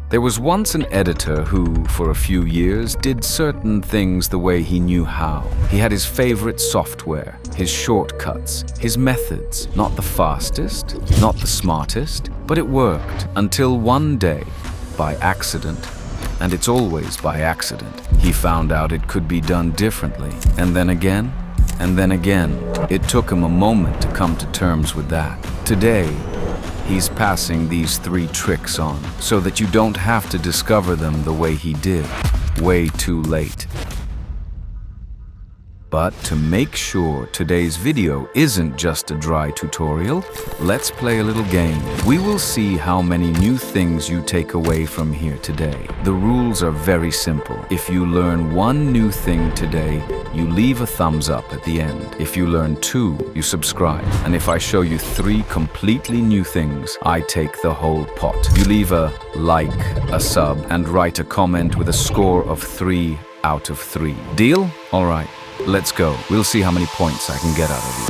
There was once an editor who, for a few years, did certain things the way he knew how. He had his favorite software, his shortcuts, his methods. Not the fastest, not the smartest, but it worked until one day, by accident, and it's always by accident, he found out it could be done differently. And then again, and then again. It took him a moment to come to terms with that. Today, he's passing these 3 tricks on, so that you don't have to discover them the way he did, way too late. But to make sure today's video isn't just a dry tutorial, let's play a little game. We will see how many new things you take away from here today. The rules are very simple. If you learn 1 new thing today, you leave a thumbs up at the end. If you learn 2, you subscribe. And if I show you 3 completely new things, I take the whole pot. You leave a like, a sub, and write a comment with a score of 3 out of 3. Deal? All right. Let's go. We'll see how many points I can get out of you.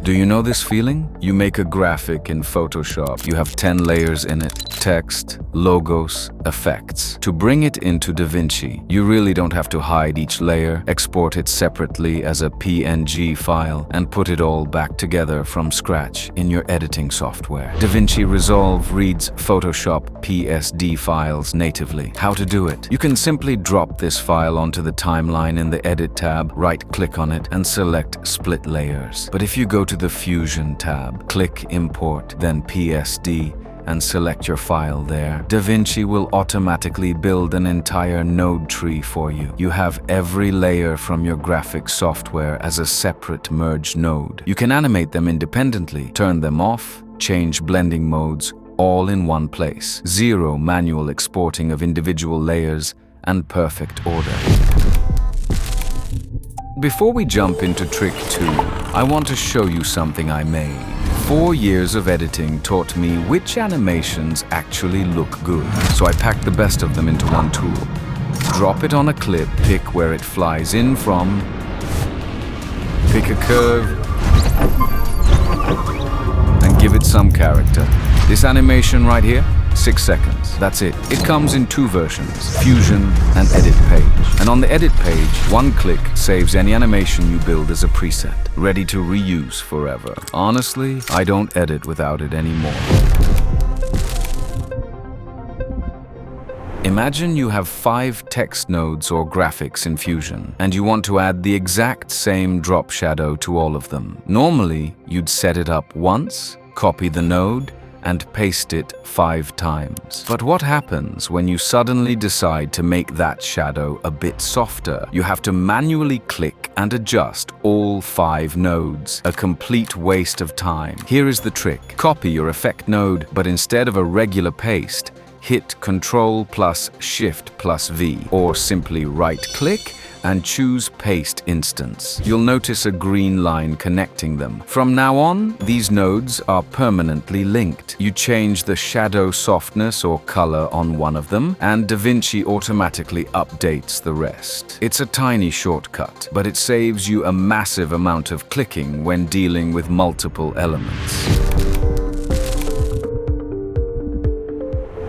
Do you know this feeling? You make a graphic in Photoshop. You have 10 layers in it. Text, logos, effects. To bring it into DaVinci, you really don't have to hide each layer, export it separately as a PNG file, and put it all back together from scratch in your editing software. DaVinci Resolve reads Photoshop PSD files natively. How to do it? You can simply drop this file onto the timeline in the Edit tab, right-click on it, and select Split Layers. But if you go to the Fusion tab, click Import, then PSD, and select your file there, DaVinci will automatically build an entire node tree for you. You have every layer from your graphics software as a separate merged node. You can animate them independently, turn them off, change blending modes, all in one place. 0 manual exporting of individual layers, and perfect order. Before we jump into trick 2, I want to show you something I made. 4 years of editing taught me which animations actually look good, so I packed the best of them into one tool. Drop it on a clip, pick where it flies in from, pick a curve, and give it some character. This animation right here, 6 seconds. That's it. It comes in 2 versions, Fusion and Edit page. And on the Edit page, 1 click saves any animation you build as a preset, ready to reuse forever. Honestly, I don't edit without it anymore. Imagine you have 5 text nodes or graphics in Fusion, and you want to add the exact same drop shadow to all of them. Normally, you'd set it up once, copy the node, and paste it 5 times. But what happens when you suddenly decide to make that shadow a bit softer? You have to manually click and adjust all 5 nodes. A complete waste of time. Here is the trick. Copy your effect node, but instead of a regular paste, hit Ctrl+Shift+V, or simply right-click and choose Paste Instance. You'll notice a green line connecting them. From now on, these nodes are permanently linked. You change the shadow softness or color on one of them, and DaVinci automatically updates the rest. It's a tiny shortcut, but it saves you a massive amount of clicking when dealing with multiple elements.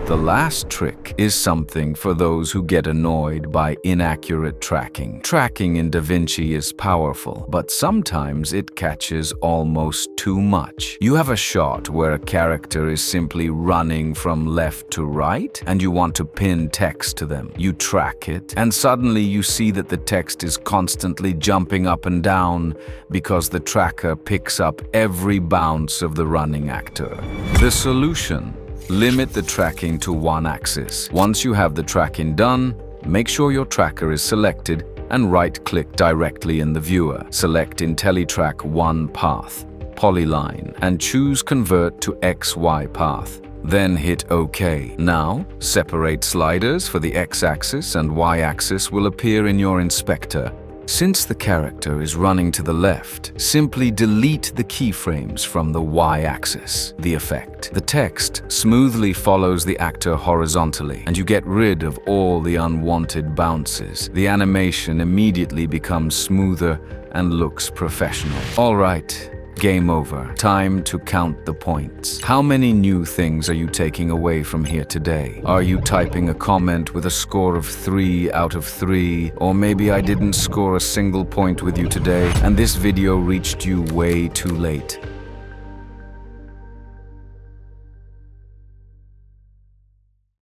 The last trick is something for those who get annoyed by inaccurate tracking. Tracking in DaVinci is powerful, but sometimes it catches almost too much. You have a shot where a character is simply running from left to right, and you want to pin text to them. You track it, and suddenly you see that the text is constantly jumping up and down because the tracker picks up every bounce of the running actor. The solution: limit the tracking to 1 axis. Once you have the tracking done, make sure your tracker is selected and right-click directly in the viewer. Select IntelliTrack 1 path, Polyline, and choose Convert to XY path. Then hit OK. Now, separate sliders for the X-axis and Y-axis will appear in your inspector. Since the character is running to the left, simply delete the keyframes from the Y-axis. The effect: the text smoothly follows the actor horizontally, and you get rid of all the unwanted bounces. The animation immediately becomes smoother and looks professional. All right, Game over. Time to count the points. How many new things are you taking away from here today? Are you typing a comment with a score of 3 out of 3? Or maybe I didn't score a single point with you today, and this video reached you way too late.